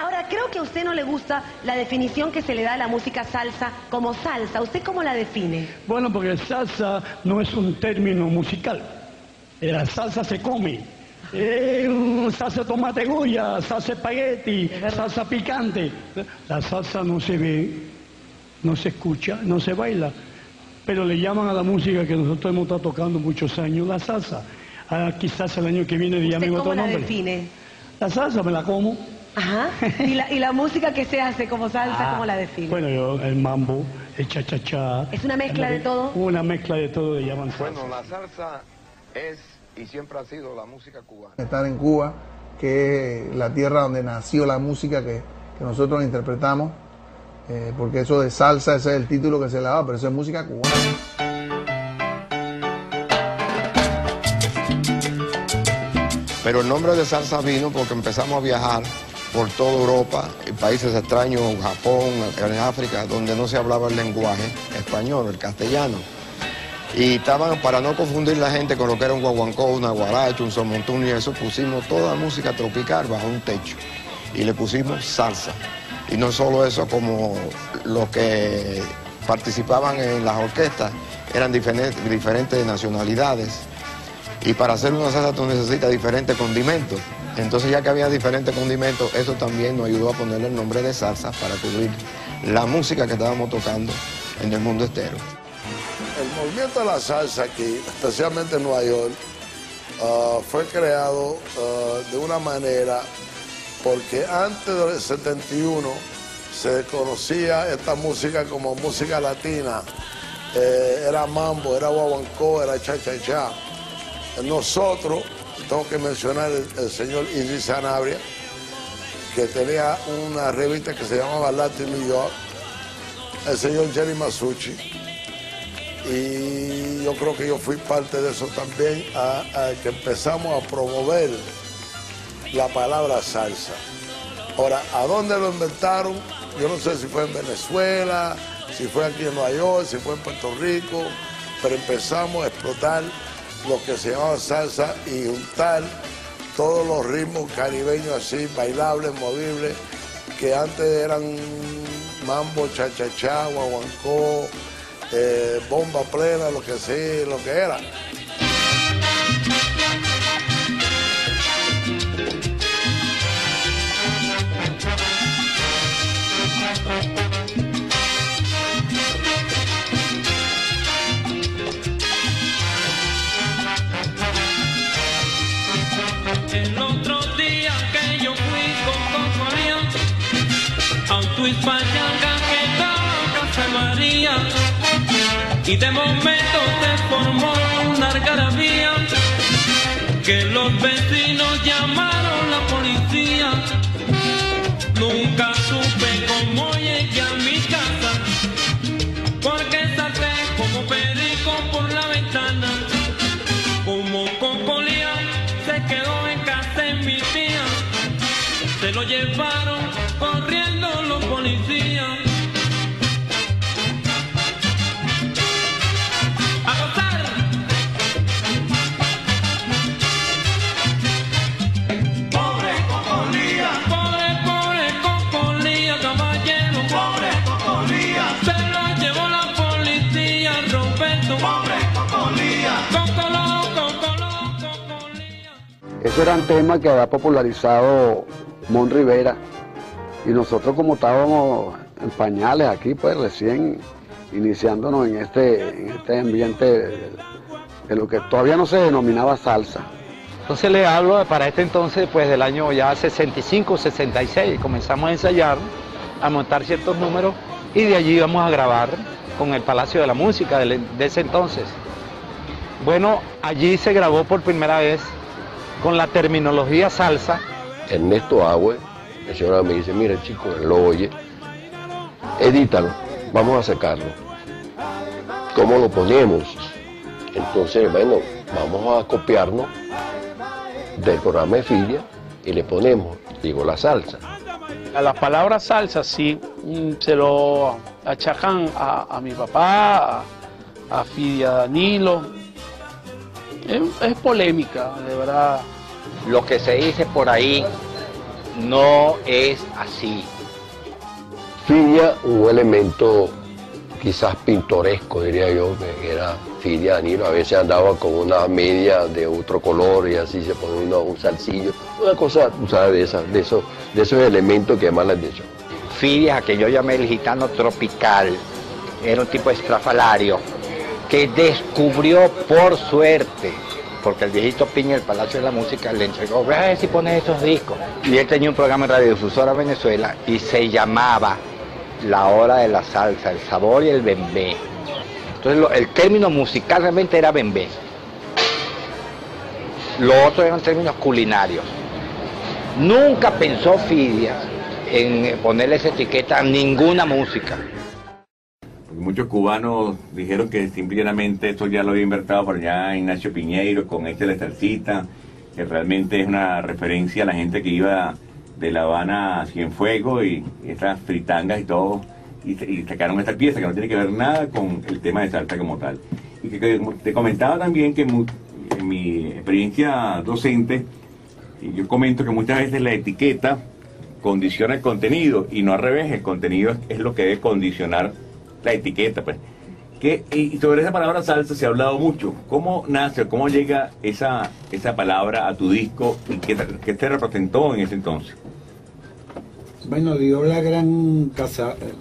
Ahora, creo que a usted no le gusta la definición que se le da a la música salsa como salsa. ¿Usted cómo la define? Bueno, porque salsa no es un término musical. La salsa se come. Salsa tomate goya, salsa espagueti, salsa picante. La salsa no se ve, no se escucha, no se baila. Pero le llaman a la música que nosotros hemos estado tocando muchos años la salsa. Quizás el año que viene le llamen otro nombre. ¿Cómo la define? La salsa me la como. Ajá. ¿Y la música que se hace como salsa, cómo la define? Bueno, el mambo, el cha-cha-cha. ¿Es una mezcla de todo? Una mezcla de todo le llaman salsa. Bueno, la salsa es y siempre ha sido la música cubana. Estar en Cuba, que es la tierra donde nació la música que nosotros interpretamos, porque eso de salsa, ese es el título que se le da, pero eso es música cubana. Pero el nombre de salsa vino porque empezamos a viajar por toda Europa, y países extraños, Japón, en África, donde no se hablaba el lenguaje español, el castellano. Y estaban, para no confundir la gente con lo que era un guaguancó, una guaracha, un somontún y eso, pusimos toda música tropical bajo un techo y le pusimos salsa. Y no solo eso, como los que participaban en las orquestas eran diferentes nacionalidades. Y para hacer una salsa tú necesitas diferentes condimentos. Entonces ya que había diferentes condimentos, eso también nos ayudó a ponerle el nombre de salsa para cubrir la música que estábamos tocando en el mundo entero. El movimiento de la salsa aquí, especialmente en Nueva York, fue creado de una manera porque antes del 71 se conocía esta música como música latina. Era mambo, era guaguancó, era cha-cha-cha. Nosotros, tengo que mencionar el señor Idris Sanabria, que tenía una revista que se llamaba Latin New York, el señor Jerry Masucci, y yo creo que yo fui parte de eso también, que empezamos a promover la palabra salsa. Ahora, ¿a dónde lo inventaron? Yo no sé si fue en Venezuela, si fue aquí en Nueva York, si fue en Puerto Rico, pero empezamos a explotar lo que se llamaba salsa y juntar todos los ritmos caribeños así, bailables, movibles, que antes eran mambo, cha-cha-cha, guaguancó, bomba plena, lo que sí, lo que era. El otro día que yo fui con Cocolía a un twist pachanga que estaba en Casa María, y de momento se formó una algarabía que los vecinos llamaron la policía. Nunca supe cómo llegué a mi casa, porque salté como perico por la ventana. Como Cocolía se quedó en casa de mi tía, se lo llevaron corriendo los policías. ¡A gozar! Pobre Cocolía, Pobre Cocolía, caballero. pobre Cocolía, Se lo llevó la policía, Roberto. pobre Cocolía. Cocolía. Eso eran temas que había popularizado Mon Rivera, y nosotros, como estábamos en pañales aquí, pues recién iniciándonos en este ambiente de lo que todavía no se denominaba salsa. Entonces le hablo para este entonces, pues del año ya 65, 66, comenzamos a ensayar, a montar ciertos números, y de allí íbamos a grabar con el Palacio de la Música de ese entonces. Bueno, allí se grabó por primera vez con la terminología salsa. Ernesto Agüe, el señor me dice, mira chico, él lo oye, edítalo, vamos a sacarlo. ¿Cómo lo ponemos? Entonces, bueno, vamos a copiarnos del programa de Filia y le ponemos, digo, la salsa. A la palabra salsa sí se lo achacan a mi papá, a Fidia Danilo. Es polémica, de verdad. Lo que se dice por ahí no es así. Fidia, un elemento quizás pintoresco, diría yo, que era Fidia Danilo. A veces andaba con una media de otro color y así se pone un salsillo. Una cosa, tú sabes, de esos elementos que llaman la atención. Fidia, que yo llamé el gitano tropical, era un tipo estrafalario que descubrió por suerte, porque el viejito Piña del Palacio de la Música le entregó, ve a ver si pones esos discos. Y él tenía un programa en Radiodifusora Venezuela y se llamaba La Hora de la Salsa, el sabor y el bembé. Entonces el término musical realmente era bembé. Lo otro eran términos culinarios. Nunca pensó Fidia en ponerle esa etiqueta a ninguna música. Muchos cubanos dijeron que simplemente esto ya lo había inventado por allá Ignacio Piñeiro con la salsita, que realmente es una referencia a la gente que iba de La Habana a Cienfuegos y estas fritangas y todo, y sacaron esta pieza que no tiene que ver nada con el tema de salsa como tal. Y que te comentaba también que en mi experiencia docente, yo comento que muchas veces la etiqueta condiciona el contenido y no al revés, el contenido es lo que debe condicionar la etiqueta, pues. Y sobre esa palabra salsa se ha hablado mucho. ¿Cómo nace, cómo llega esa palabra a tu disco y qué te representó en ese entonces? Bueno, dio la gran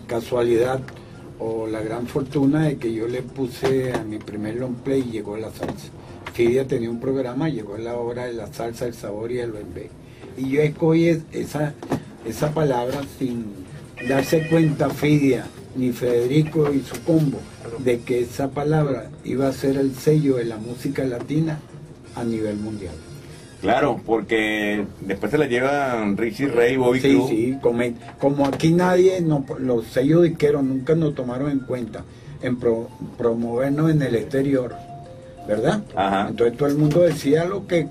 casualidad o la gran fortuna de que yo le puse a mi primer long play y llegó la salsa. Fidia tenía un programa, llegó la hora de la salsa, el sabor y el bembé. Y yo escogí esa palabra sin darse cuenta Fidia ni Federico y su combo de que esa palabra iba a ser el sello de la música latina a nivel mundial. Claro, porque después se la llevan Richie Ray, Bobby Cruz. Sí, como aquí nadie, los sellos disqueros nunca nos tomaron en cuenta en promovernos en el exterior, ¿verdad? Ajá. Entonces todo el mundo decía lo que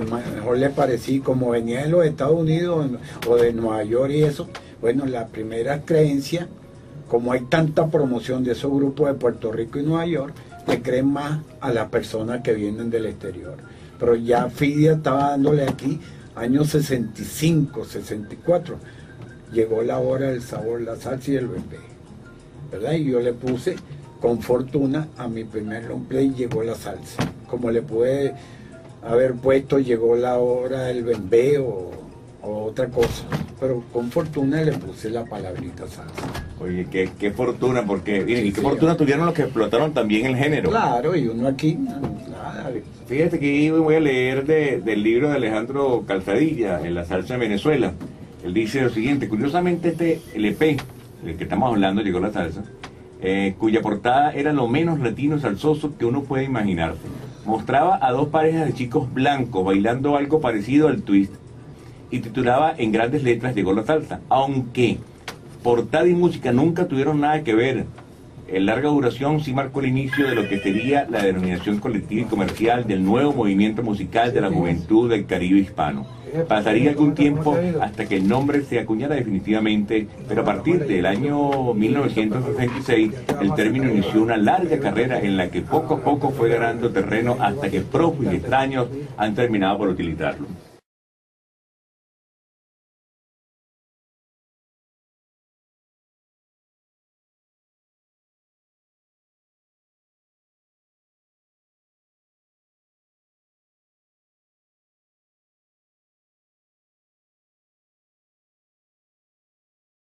mejor le parecía, como venía de los Estados Unidos o de Nueva York y eso. Bueno, la primera creencia, como hay tanta promoción de esos grupos de Puerto Rico y Nueva York, le creen más a las personas que vienen del exterior. Pero ya Fidia estaba dándole aquí, años 65, 64, llegó la hora del sabor, la salsa y el bembé, ¿verdad? Y yo le puse, con fortuna, a mi primer long play llegó la salsa. Como le pude haber puesto, llegó la hora del bembé o otra cosa, pero con fortuna le puse la palabrita salsa. Oye, qué fortuna, porque y qué fortuna tuvieron los que explotaron también el género. Claro, y uno aquí, nada. Fíjate que voy a leer del libro de Alejandro Calzadilla, en La Salsa de Venezuela. Él dice lo siguiente: curiosamente este LP, del que estamos hablando, Llegó la Salsa, cuya portada era lo menos latino salsoso que uno puede imaginarse. Mostraba a dos parejas de chicos blancos bailando algo parecido al twist y titulaba en grandes letras Llegó la Salsa, aunque portada y música nunca tuvieron nada que ver. En larga duración sí marcó el inicio de lo que sería la denominación colectiva y comercial del nuevo movimiento musical de la juventud del Caribe hispano. Pasaría algún tiempo hasta que el nombre se acuñara definitivamente, pero a partir del año 1966 el término inició una larga carrera en la que poco a poco fue ganando terreno hasta que propios y extraños han terminado por utilizarlo.